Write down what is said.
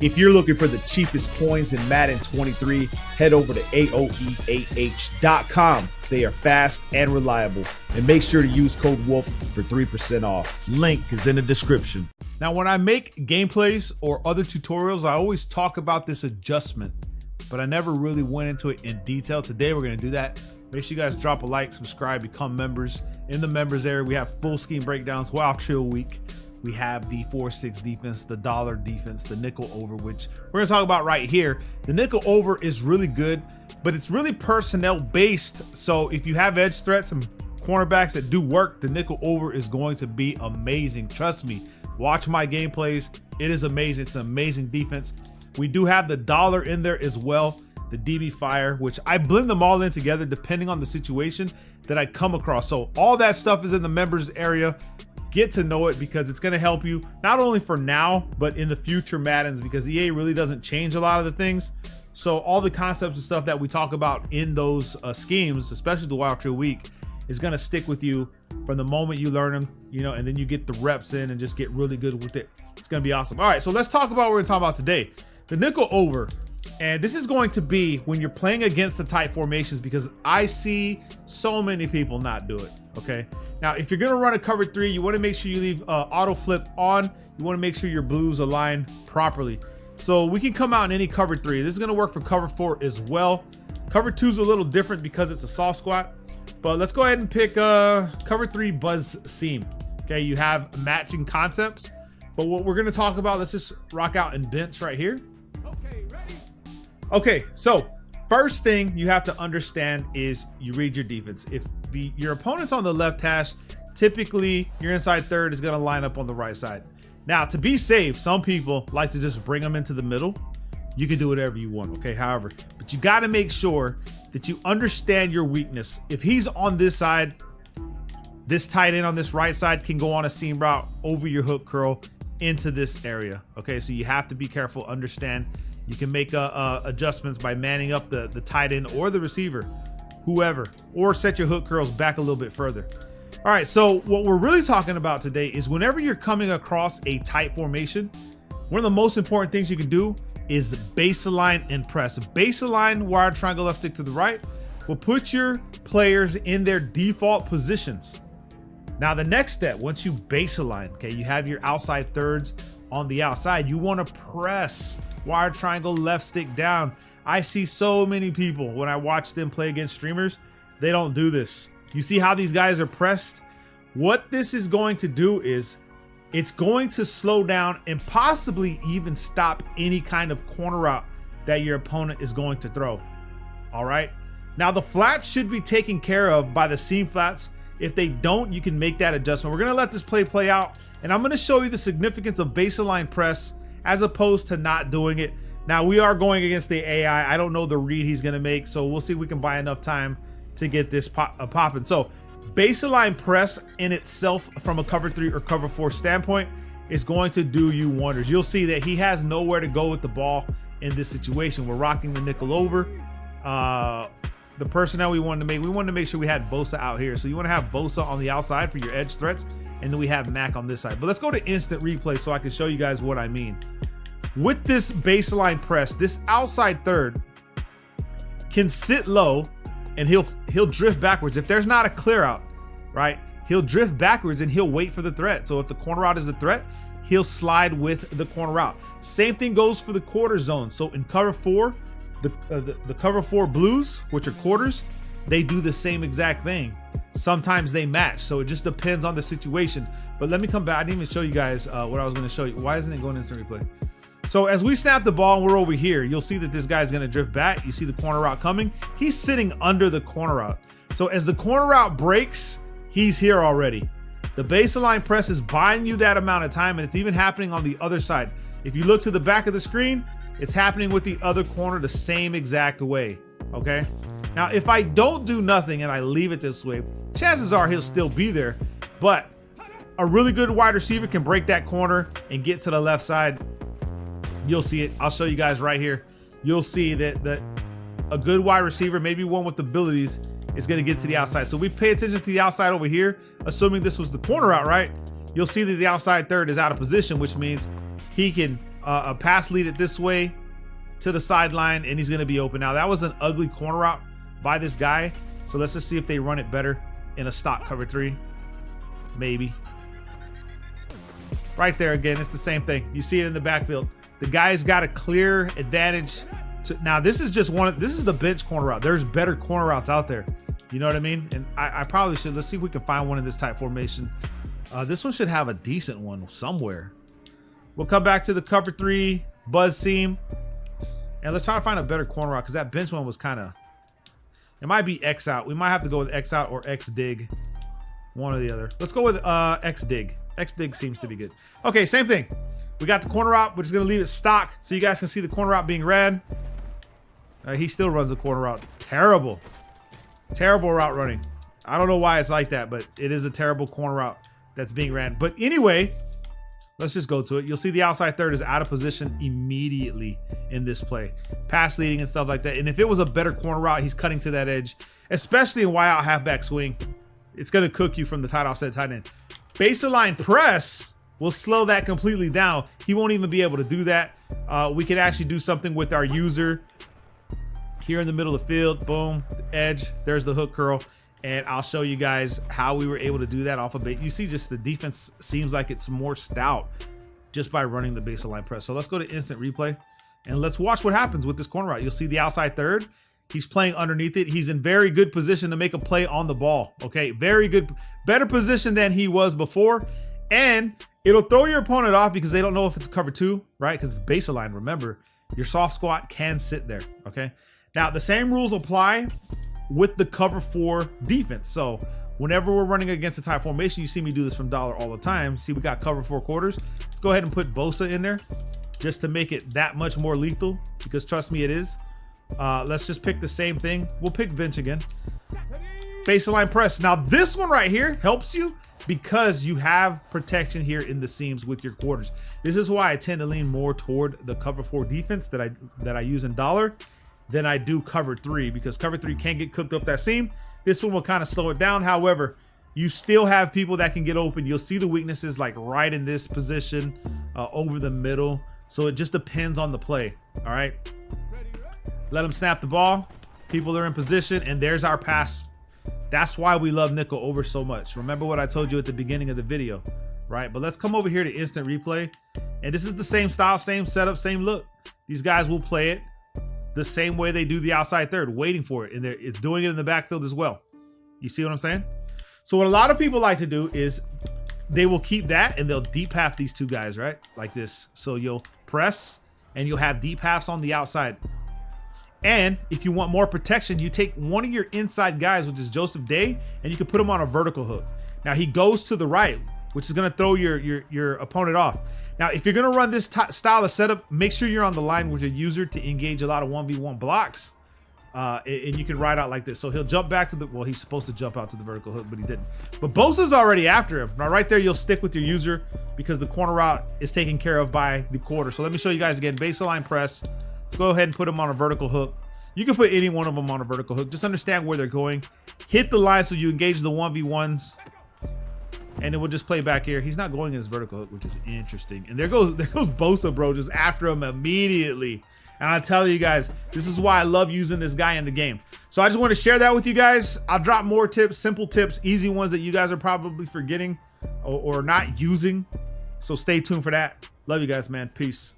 If you're looking for the cheapest coins in Madden 23, head over to AOEAH.com. They are fast and reliable. And make sure to use code WOLF for 3% off. Link is in the description. Now, when I make gameplays or other tutorials, I always talk about this adjustment, but I never really went into it in detail. Today, we're going to do that. Make sure you guys drop a like, subscribe, become members. In the members area, we have full scheme breakdowns, Wild Chill Week. We have the 4-6 defense, the dollar defense, the nickel over, which we're gonna talk about right here. The nickel over is really good, but it's really personnel based. So if you have edge threats and cornerbacks that do work, the nickel over is going to be amazing. Trust me, watch my gameplays. It is amazing. It's an amazing defense. We do have the dollar in there as well, the DB fire, which I blend them all in together depending on the situation that I come across. So all that stuff is in the members area. Get to know it because it's going to help you not only for now, but in the future Maddens, because EA really doesn't change a lot of the things. So all the concepts and stuff that we talk about in those schemes, especially the Wild Chill Week, is going to stick with you from the moment you learn them, you know, and then you get the reps in and just get really good with it. It's going to be awesome. All right, so let's talk about what we're going to talk about today. The nickel over. And this is going to be when you're playing against the tight formations, because I see so many people not do it, okay? Now, if you're gonna run a cover 3, you wanna make sure you leave auto flip on. You wanna make sure your blues align properly. So we can come out in any cover 3. This is gonna work for cover 4 as well. Cover 2 is a little different because it's a soft squat, but let's go ahead and pick cover 3 buzz seam. Okay, you have matching concepts, but what we're gonna talk about, let's just rock out and bench right here. Okay, so first thing you have to understand is you read your defense. If your opponent's on the left hash, typically your inside third is gonna line up on the right side. Now, to be safe, some people like to just bring them into the middle. You can do whatever you want, okay, however, but you gotta make sure that you understand your weakness. If he's on this side, this tight end on this right side can go on a seam route over your hook curl into this area, okay? So you have to be careful, understand. You can make adjustments by manning up the tight end or the receiver, whoever, or set your hook curls back a little bit further. All right, so what we're really talking about today is whenever you're coming across a tight formation, one of the most important things you can do is baseline and press. Baseline, wire triangle left stick to the right, will put your players in their default positions. Now, the next step, once you baseline, okay, you have your outside thirds on the outside, you want to press wire triangle left stick down. I see so many people when I watch them play against streamers, they don't do this. You see how these guys are pressed? What this is going to do is it's going to slow down and possibly even stop any kind of corner route that your opponent is going to throw. All right. Now the flats should be taken care of by the seam flats. If they don't, you can make that adjustment. We're going to let this play out, and I'm going to show you the significance of baseline press as opposed to not doing it. Now, we are going against the AI. I don't know the read he's going to make, so we'll see if we can buy enough time to get this popping. So baseline press in itself from a cover 3 or cover 4 standpoint is going to do you wonders. You'll see that he has nowhere to go with the ball in this situation. We're rocking the nickel over. The personnel we wanted to make sure we had Bosa out here. So you want to have Bosa on the outside for your edge threats, and then we have Mac on this side. But let's go to instant replay so I can show you guys what I mean. With this baseline press, this outside third can sit low and he'll drift backwards. If there's not a clear out, right, he'll drift backwards and he'll wait for the threat. So if the corner route is the threat, he'll slide with the corner route. Same thing goes for the quarter zone. So in cover 4, the cover 4 blues, which are quarters, they do the same exact thing. Sometimes they match, so it just depends on the situation. But let me come back. I didn't even show you guys what I was going to show you. Why isn't it going instant replay? So as we snap the ball and we're over here, you'll see that this guy's going to drift back. You see the corner route coming. He's sitting under the corner route. So as the corner route breaks, he's here already. The baseline press is buying you that amount of time, and it's even happening on the other side. If you look to the back of the screen, it's happening with the other corner the same exact way, okay? Now, if I don't do nothing and I leave it this way, chances are he'll still be there, but a really good wide receiver can break that corner and get to the left side. You'll see it. I'll show you guys right here. You'll see that a good wide receiver, maybe one with abilities, is going to get to the outside. So we pay attention to the outside over here, assuming this was the corner out, right? You'll see that the outside third is out of position, which means he can a pass lead it this way to the sideline, and he's going to be open. Now, that was an ugly corner route by this guy. So let's just see if they run it better in a stock cover 3. Maybe. Right there again, it's the same thing. You see it in the backfield. The guy's got a clear advantage. Now, this is just this is the bench corner route. There's better corner routes out there. You know what I mean? And I probably should. Let's see if we can find one in this type formation. This one should have a decent one somewhere. We'll come back to the cover 3 buzz seam. And let's try to find a better corner route because that bench one was kind of... It might be X out. We might have to go with X out or X dig. One or the other. Let's go with X dig. X dig seems to be good. Okay, same thing. We got the corner route. We're just going to leave it stock so you guys can see the corner route being ran. He still runs the corner route. Terrible. Terrible route running. I don't know why it's like that, but it is a terrible corner route that's being ran. But anyway, let's just go to it. You'll see the outside third is out of position immediately in this play. Pass leading and stuff like that. And if it was a better corner route, he's cutting to that edge, especially in wide out halfback swing. It's going to cook you from the tight offset tight end. Baseline press will slow that completely down. He won't even be able to do that. We can actually do something with our user here in the middle of the field. Boom, edge. There's the hook curl. And I'll show you guys how we were able to do that off of bait. You see just the defense seems like it's more stout just by running the baseline press. So let's go to instant replay and let's watch what happens with this corner route. You'll see the outside third. He's playing underneath it. He's in very good position to make a play on the ball. Okay, very good, better position than he was before. And it'll throw your opponent off because they don't know if it's cover 2, right? Because it's baseline. Remember, your soft squat can sit there, okay? Now, the same rules apply with the cover 4 defense. So whenever we're running against a type formation, you see me do this from dollar all the time. See, we got cover 4 quarters. Let's go ahead and put Bosa in there just to make it that much more lethal, because trust me, it is. Let's just pick the same thing. We'll pick bench again. Baseline press. Now this one right here helps you because you have protection here in the seams with your quarters. This is why I tend to lean more toward the cover 4 defense that I use in dollar than I do cover 3, because cover 3 can get cooked up that seam. This one will kind of slow it down. However, you still have people that can get open. You'll see the weaknesses like right in this position, over the middle. So it just depends on the play. All right. Let them snap the ball. People are in position, and there's our pass. That's why we love nickel over so much. Remember what I told you at the beginning of the video, right? But let's come over here to instant replay. And this is the same style, same setup, same look. These guys will play it the same way they do the outside third, waiting for it. And it's doing it in the backfield as well. You see what I'm saying? So what a lot of people like to do is they will keep that and they'll deep half these two guys, right? Like this. So you'll press and you'll have deep halves on the outside. And if you want more protection, you take one of your inside guys, which is Joseph Day, and you can put him on a vertical hook. Now he goes to the right, which is going to throw your opponent off. Now, if you're going to run this style of setup, make sure you're on the line with your user to engage a lot of 1v1 blocks. And you can ride out like this. So he'll jump back to the, well, he's supposed to jump out to the vertical hook, but he didn't. But Bosa's already after him. Now right there, you'll stick with your user because the corner route is taken care of by the quarter. So let me show you guys again, baseline press. Let's go ahead and put them on a vertical hook. You can put any one of them on a vertical hook. Just understand where they're going. Hit the line so you engage the 1v1s. And then we'll just play back here. He's not going in his vertical hook, which is interesting. And there goes Bosa, bro, just after him immediately. And I tell you guys, this is why I love using this guy in the game. So I just want to share that with you guys. I'll drop more tips, simple tips, easy ones that you guys are probably forgetting or not using. So stay tuned for that. Love you guys, man. Peace.